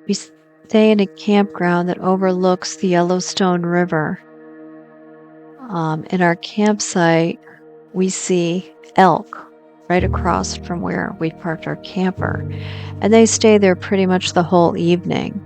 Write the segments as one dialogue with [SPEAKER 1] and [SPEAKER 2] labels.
[SPEAKER 1] We stay in a campground that overlooks the Yellowstone River. In our campsite, we see elk right across from where we parked our camper, and they stay there pretty much the whole evening.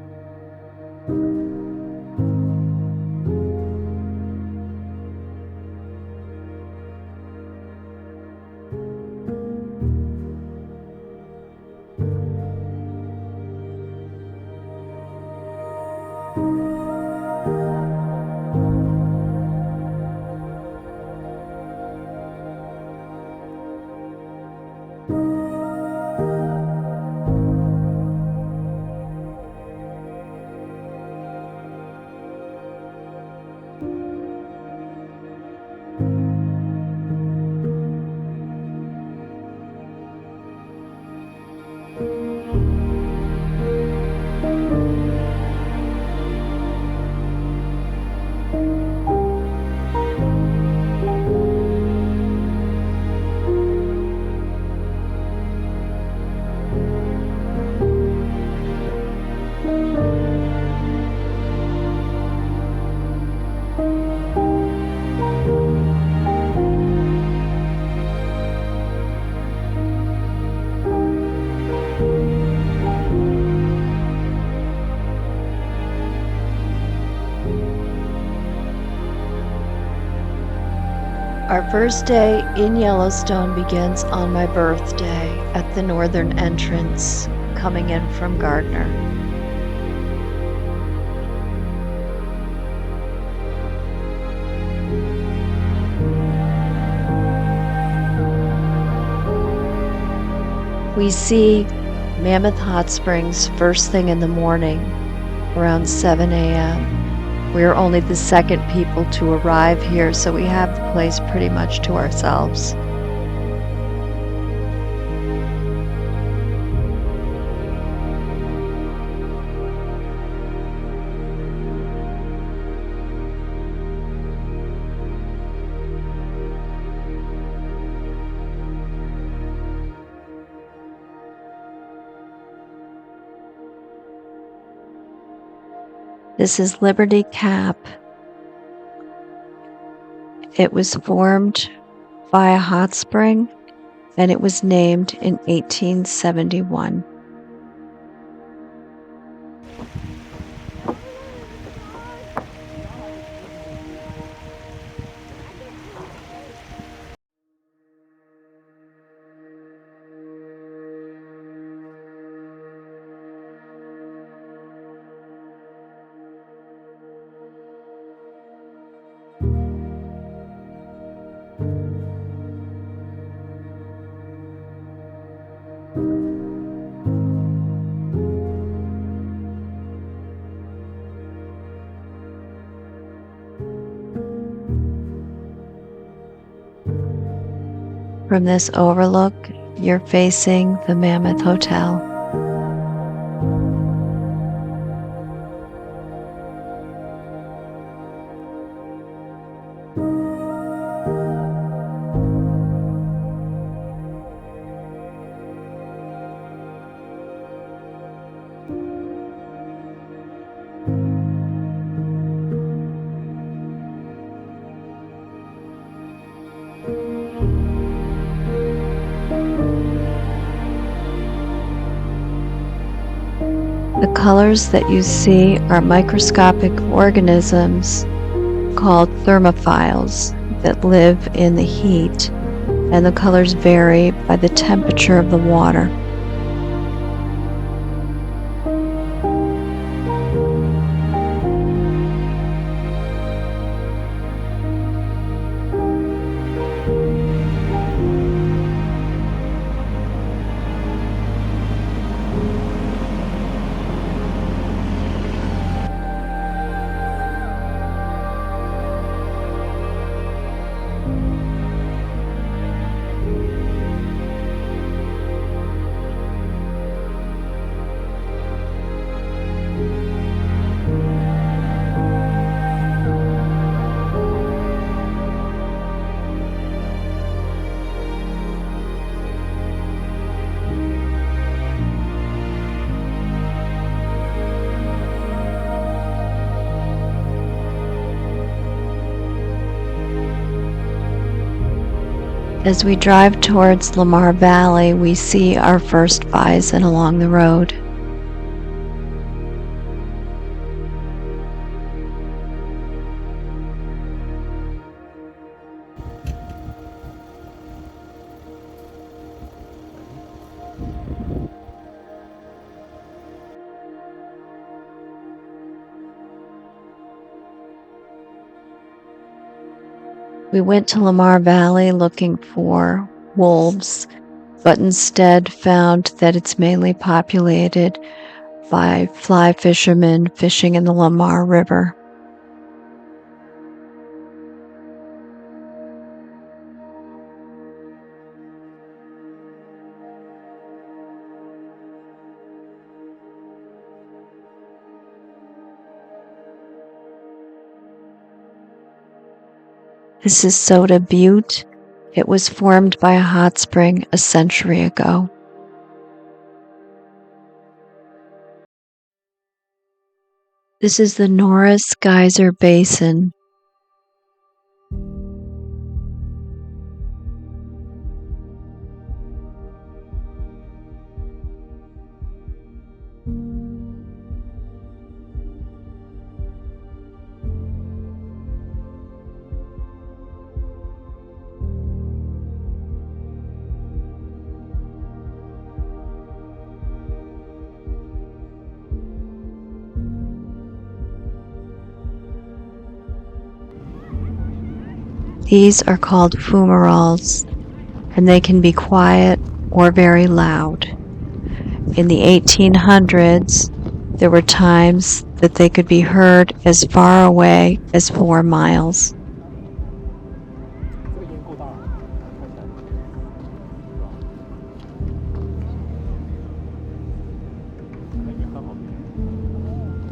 [SPEAKER 1] Our first day in Yellowstone begins on my birthday at the northern entrance, coming in from Gardner. We see Mammoth Hot Springs first thing in the morning, around 7 a.m. We are only the second people to arrive here, so we have the place pretty much to ourselves. This is Liberty Cap. It was formed by a hot spring, and it was named in 1871. From this overlook, you're facing the Mammoth Hotel. The colors that you see are microscopic organisms called thermophiles that live in the heat, and the colors vary by the temperature of the water. As we drive towards Lamar Valley, we see our first bison along the road. We went to Lamar Valley looking for wolves, but instead found that it's mainly populated by fly fishermen fishing in the Lamar River. This is Soda Butte. It was formed by a hot spring a century ago. This is the Norris Geyser Basin. These are called fumaroles, and they can be quiet or very loud. In the 1800s, there were times that they could be heard as far away as 4 miles.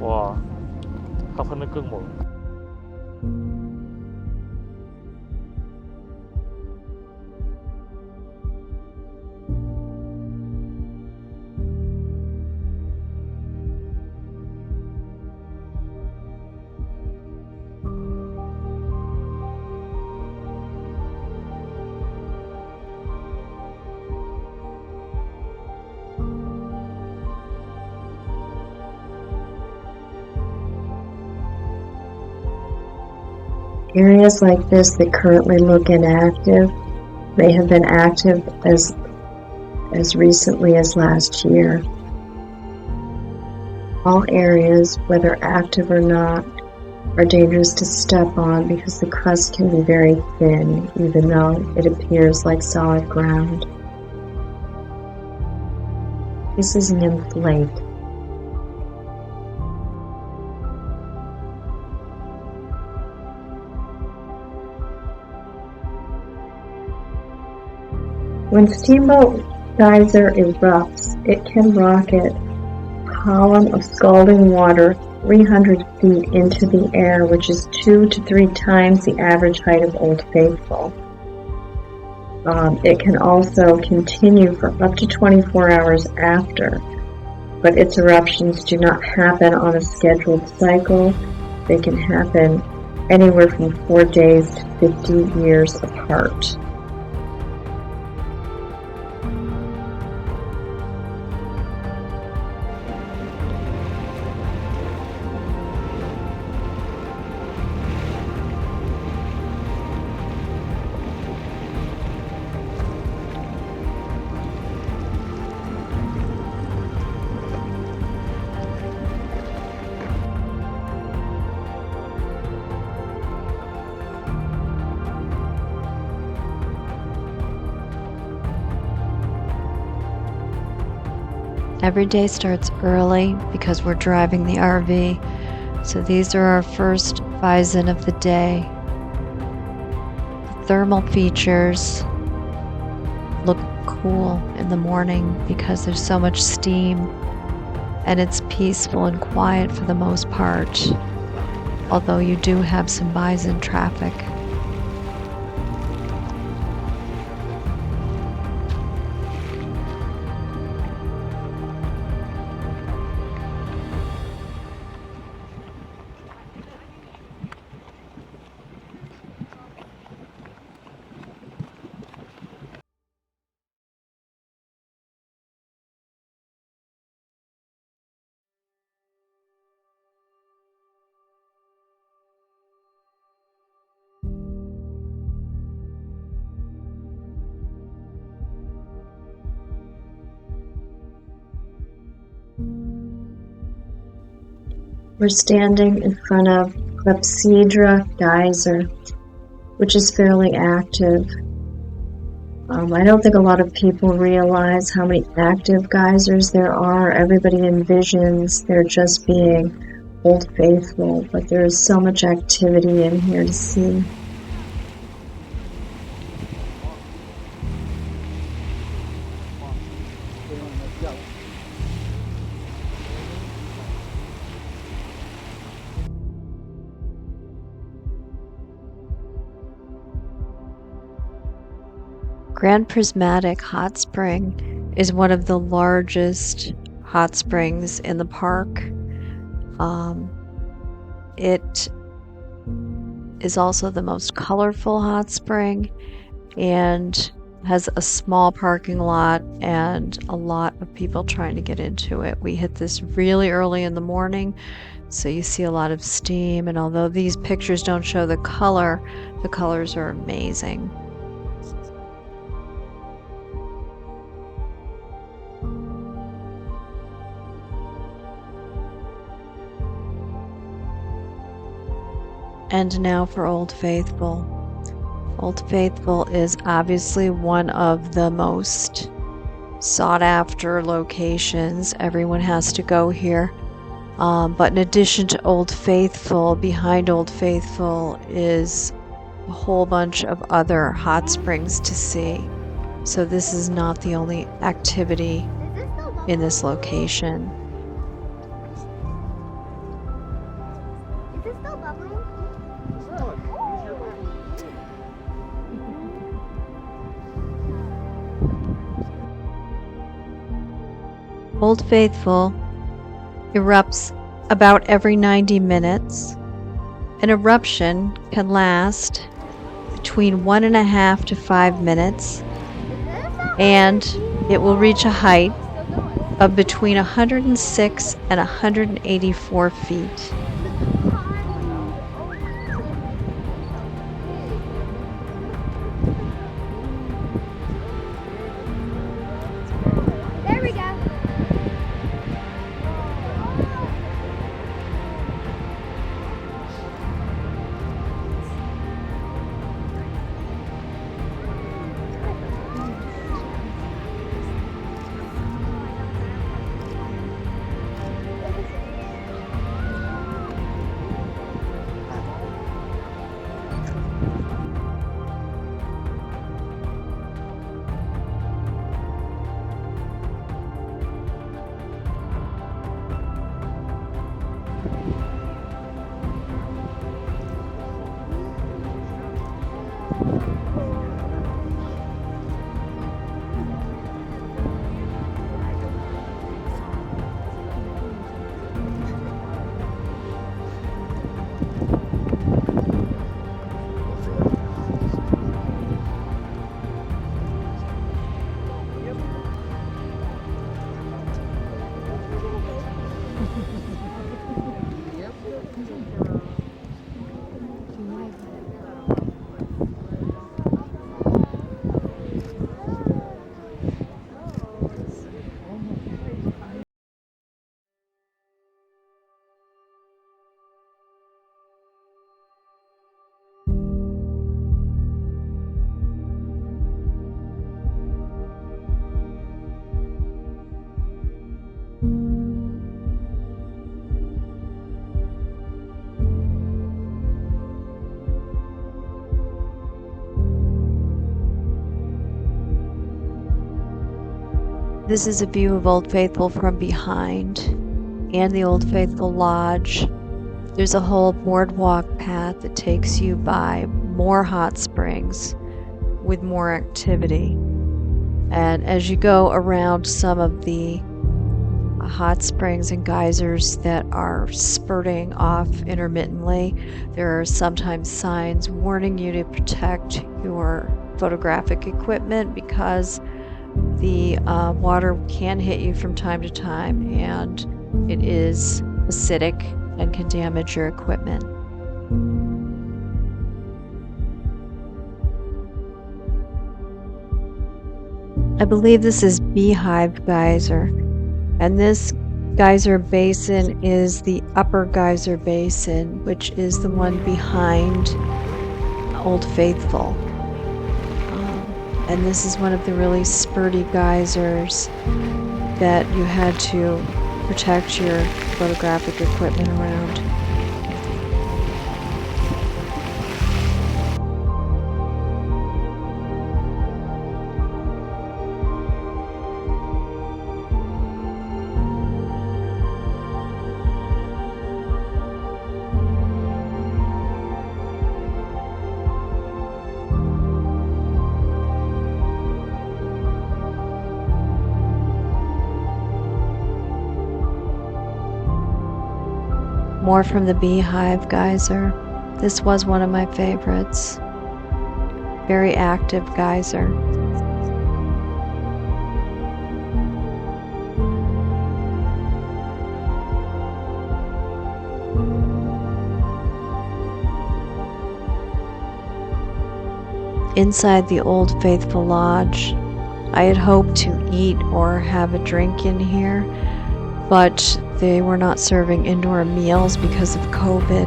[SPEAKER 2] 와, 它分得更猛。
[SPEAKER 1] Areas like this that currently look inactive may have been active as recently as last year. All areas, whether active or not, are dangerous to step on because the crust can be very thin, even though it appears like solid ground. This is Nymph Lake. When Steamboat Geyser erupts, it can rocket a column of scalding water 300 feet into the air, which is 2 to 3 times the average height of Old Faithful. It can also continue for up to 24 hours after, but its eruptions do not happen on a scheduled cycle. They can happen anywhere from 4 days to 50 years apart. Every day starts early because we're driving the RV, so these are our first bison of the day. The thermal features look cool in the morning because there's so much steam, and it's peaceful and quiet for the most part, although you do have some bison traffic.
[SPEAKER 3] We're standing in front of Clepsydra Geyser, which is fairly active. I don't think a lot of people realize how many active geysers there are. Everybody envisions there just being Old Faithful, but there is so much activity in here to see.
[SPEAKER 1] Grand Prismatic Hot Spring is one of the largest hot springs in the park. It is also the most colorful hot spring and has a small parking lot and a lot of people trying to get into it. We hit this really early in the morning, so you see a lot of steam, and although these pictures don't show the colors are amazing. And now for Old Faithful. Old Faithful is obviously one of the most sought after locations. Everyone has to go here. But in addition to Old Faithful, behind Old Faithful is a whole bunch of other hot springs to see. So this is not the only activity in this location. Old Faithful erupts about every 90 minutes. An eruption can last between 1.5 to 5 minutes, and it will reach a height of between 106 and 184 feet.
[SPEAKER 4] There we go.
[SPEAKER 1] This is a view of Old Faithful from behind and the Old Faithful Lodge. There's a whole boardwalk path that takes you by more hot springs with more activity. And as you go around some of the hot springs and geysers that are spurting off intermittently, there are sometimes signs warning you to protect your photographic equipment because the water can hit you from time to time, and it is acidic and can damage your equipment. I believe this is Beehive Geyser, and this geyser basin is the Upper Geyser Basin, which is the one behind Old Faithful. And this is one of the really spurty geysers that you had to protect your photographic equipment around. More from the Beehive Geyser. This was one of my favorites. Very active geyser. Inside the Old Faithful Lodge, I had hoped to eat or have a drink in here, but they were not serving indoor meals because of COVID.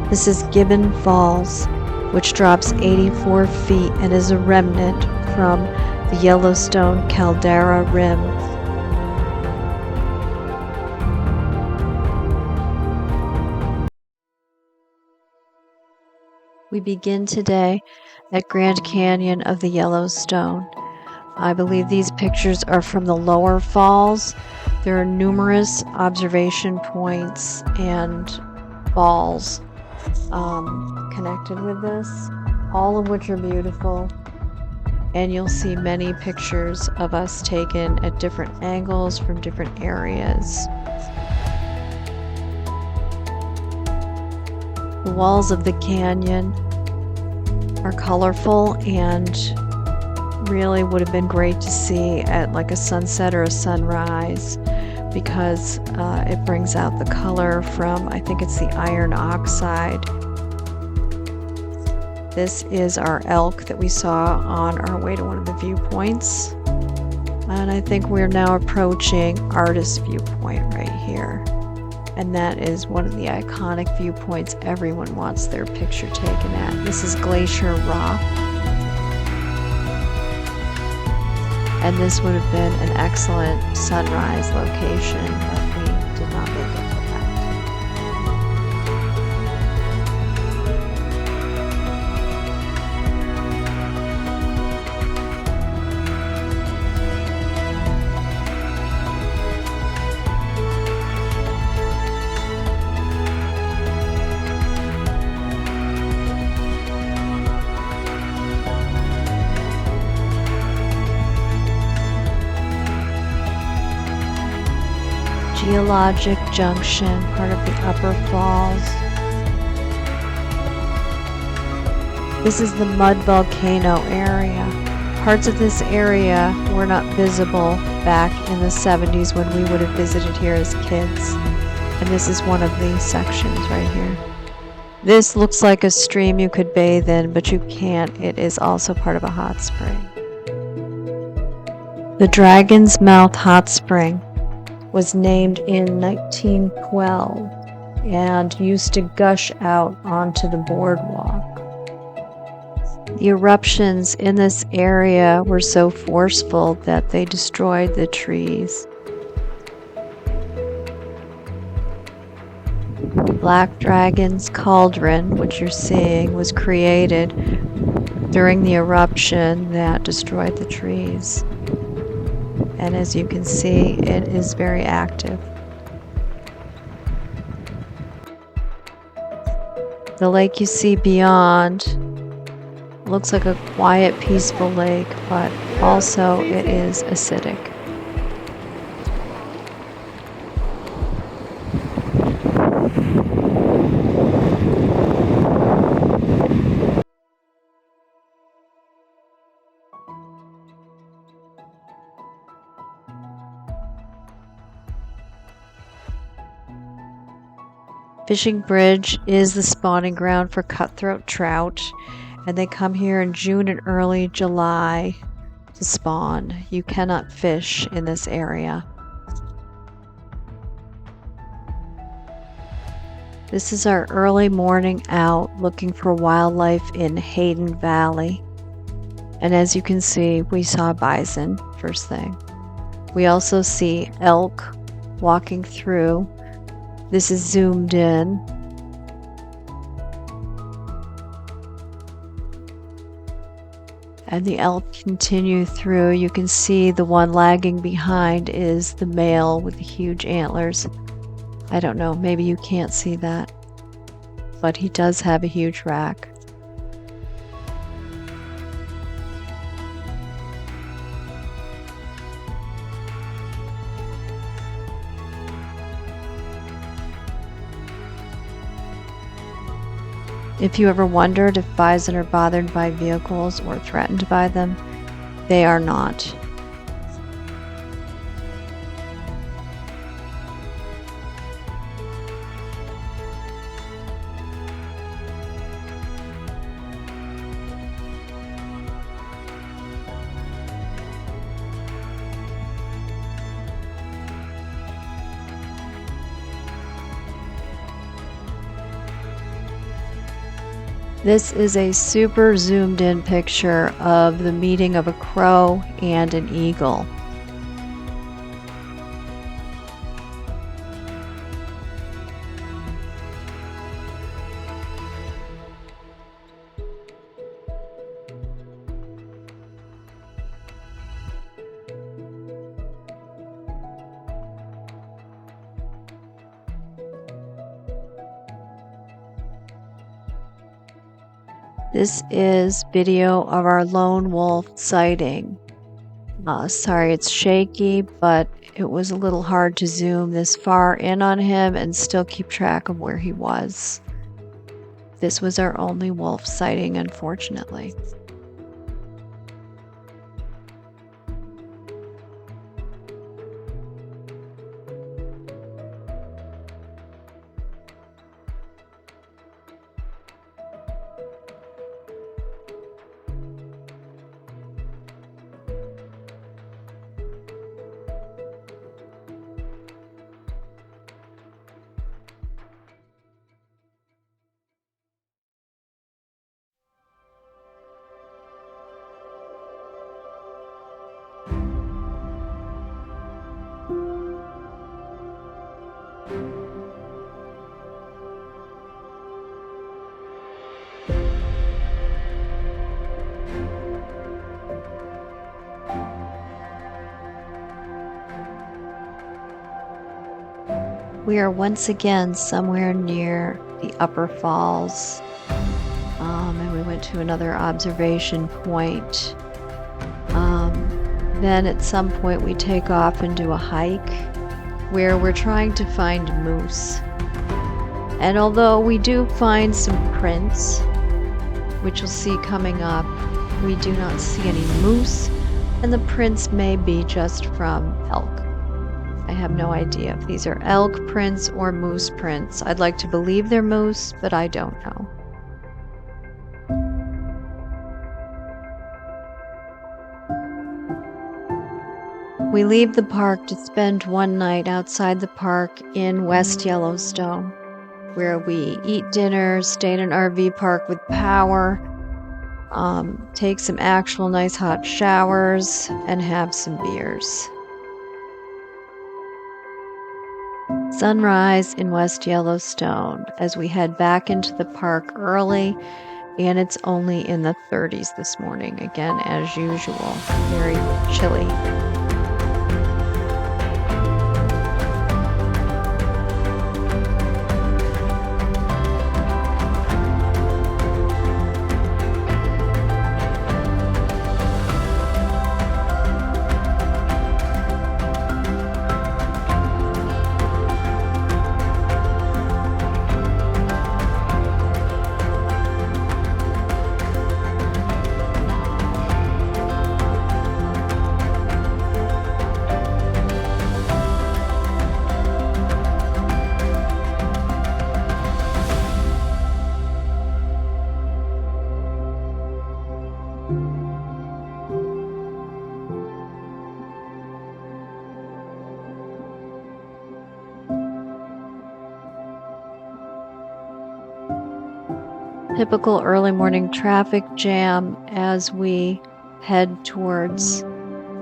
[SPEAKER 1] This is Gibbon Falls, which drops 84 feet and is a remnant from the Yellowstone caldera rim. We begin today at Grand Canyon of the Yellowstone. I believe these pictures are from the lower falls. There are numerous observation points and falls connected with this, all of which are beautiful. And you'll see many pictures of us taken at different angles from different areas. The walls of the canyon are colorful and really would have been great to see at like a sunset or a sunrise, because it brings out the color from, I think it's the iron oxide. This is our elk that we saw on our way to one of the viewpoints, and I think we're now approaching Artist Viewpoint right here, and that is one of the iconic viewpoints everyone wants their picture taken at. This is Glacier Rock. And this would have been an excellent sunrise location, but we did not make it for that. Geologic Junction, part of the Upper Falls. This is the mud volcano area. Parts of this area were not visible back in the 70s when we would have visited here as kids. And this is one of the sections right here. This looks like a stream you could bathe in, but you can't. It is also part of a hot spring. The Dragon's Mouth Hot Spring was named in 1912 and used to gush out onto the boardwalk. The eruptions in this area were so forceful that they destroyed the trees. Black Dragon's Cauldron, which you're seeing, was created during the eruption that destroyed the trees. And as you can see, it is very active. The lake you see beyond looks like a quiet, peaceful lake, but also it is acidic. Fishing Bridge is the spawning ground for cutthroat trout, and they come here in June and early July to spawn. You cannot fish in this area. This is our early morning out looking for wildlife in Hayden Valley. And as you can see, we saw bison first thing. We also see elk walking through. This is zoomed in. And the elk continue through. You can see the one lagging behind is the male with the huge antlers. I don't know, maybe you can't see that, but he does have a huge rack. If you ever wondered if bison are bothered by vehicles or threatened by them, they are not. This is a super zoomed in picture of the meeting of a crow and an eagle. This is video of our lone wolf sighting. Sorry it's shaky, but it was a little hard to zoom this far in on him and still keep track of where he was. This was our only wolf sighting, unfortunately. We are once again somewhere near the upper falls, and we went to another observation point. Then at some point we take off and do a hike where we're trying to find moose. And although we do find some prints, which you'll see coming up, we do not see any moose, and the prints may be just from elk. I have no idea if these are elk prints or moose prints. I'd like to believe they're moose, but I don't know. We leave the park to spend one night outside the park in West Yellowstone, where we eat dinner, stay in an RV park with power, take some actual nice hot showers, and have some beers. Sunrise in West Yellowstone as we head back into the park early, and it's only in the 30s this morning, again as usual, very chilly. Typical early morning traffic jam as we head towards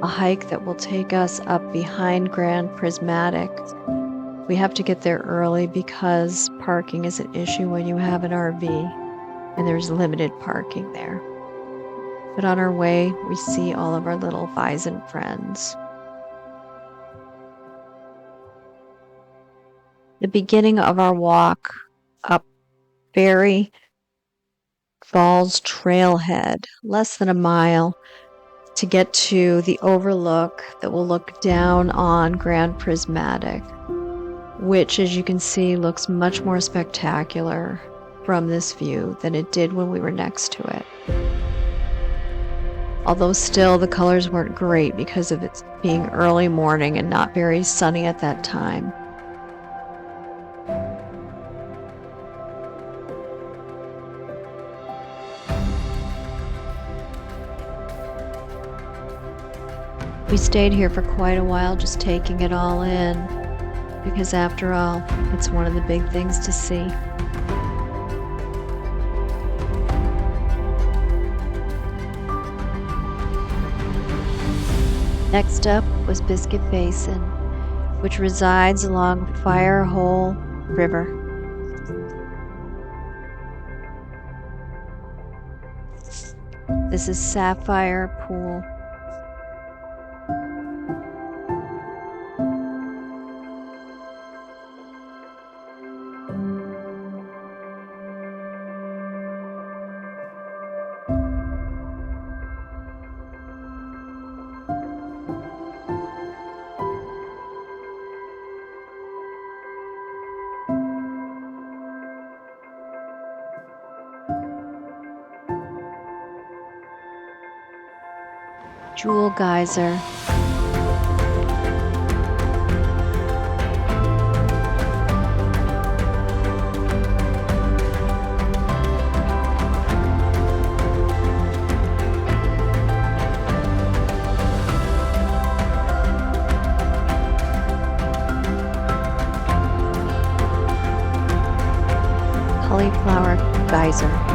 [SPEAKER 1] a hike that will take us up behind Grand Prismatic. We have to get there early because parking is an issue when you have an RV, and there's limited parking there. But on our way, we see all of our little bison friends. The beginning of our walk up Berry Falls Trailhead, less than a mile, to get to the overlook that will look down on Grand Prismatic, which, as you can see, looks much more spectacular from this view than it did when we were next to it. Although still the colors weren't great because of it being early morning and not very sunny at that time. We stayed here for quite a while just taking it all in, because after all, it's one of the big things to see. Next up was Biscuit Basin, which resides along Firehole River. This is Sapphire Pool. Jewel Geyser. Cauliflower Geyser.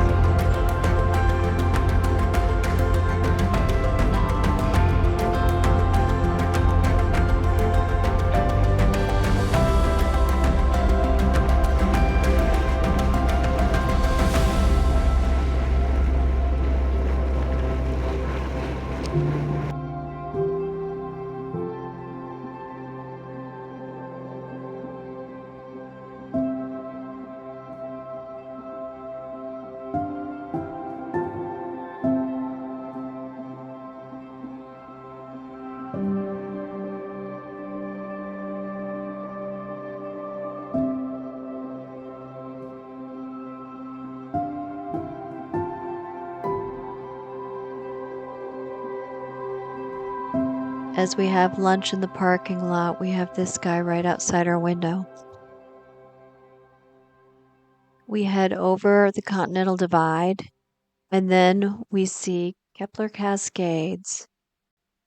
[SPEAKER 1] As we have lunch in the parking lot, we have this guy right outside our window. We head over the Continental Divide, and then we see Kepler Cascades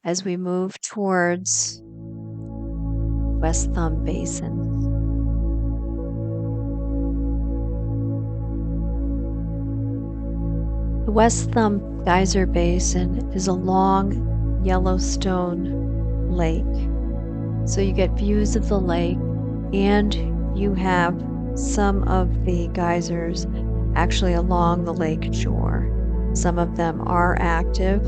[SPEAKER 1] as we move towards West Thumb Basin. The West Thumb Geyser Basin is a long Yellowstone lake. So you get views of the lake, and you have some of the geysers actually along the lake shore. Some of them are active,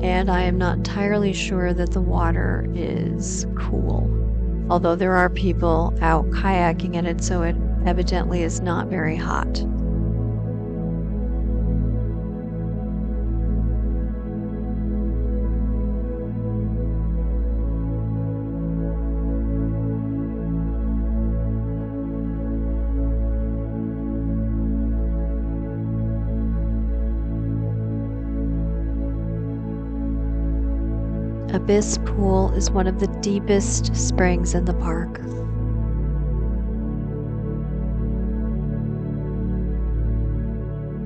[SPEAKER 1] and I am not entirely sure that the water is cool, although there are people out kayaking in it, so it evidently is not very hot. Abyss Pool is one of the deepest springs in the park.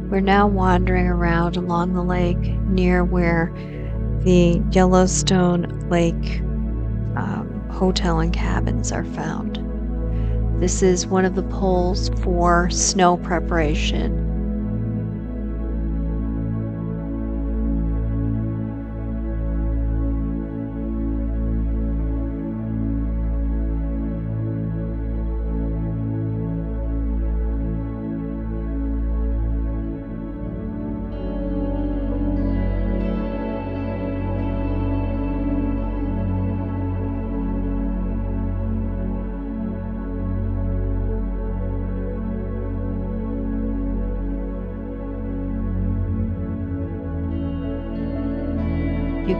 [SPEAKER 1] We're now wandering around along the lake near where the Yellowstone Lake hotel and cabins are found. This is one of the poles for snow preparation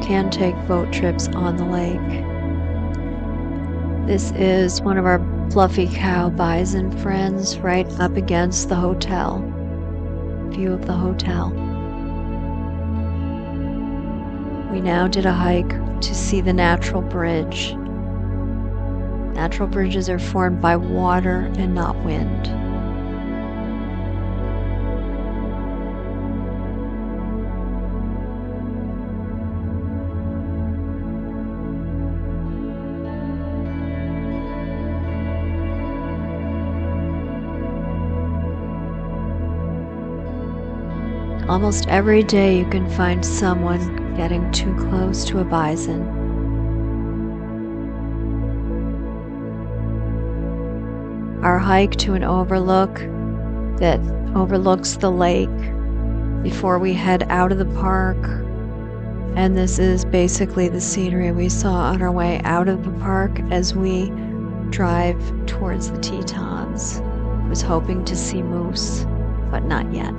[SPEAKER 1] can take boat trips on the lake. This is one of our fluffy cow bison friends right up against the hotel. View of the hotel. We now did a hike to see the natural bridge. Natural bridges are formed by water and not wind. Almost every day you can find someone getting too close to a bison. Our hike to an overlook that overlooks the lake before we head out of the park. And this is basically the scenery we saw on our way out of the park as we drive towards the Tetons. I was hoping to see moose, but not yet.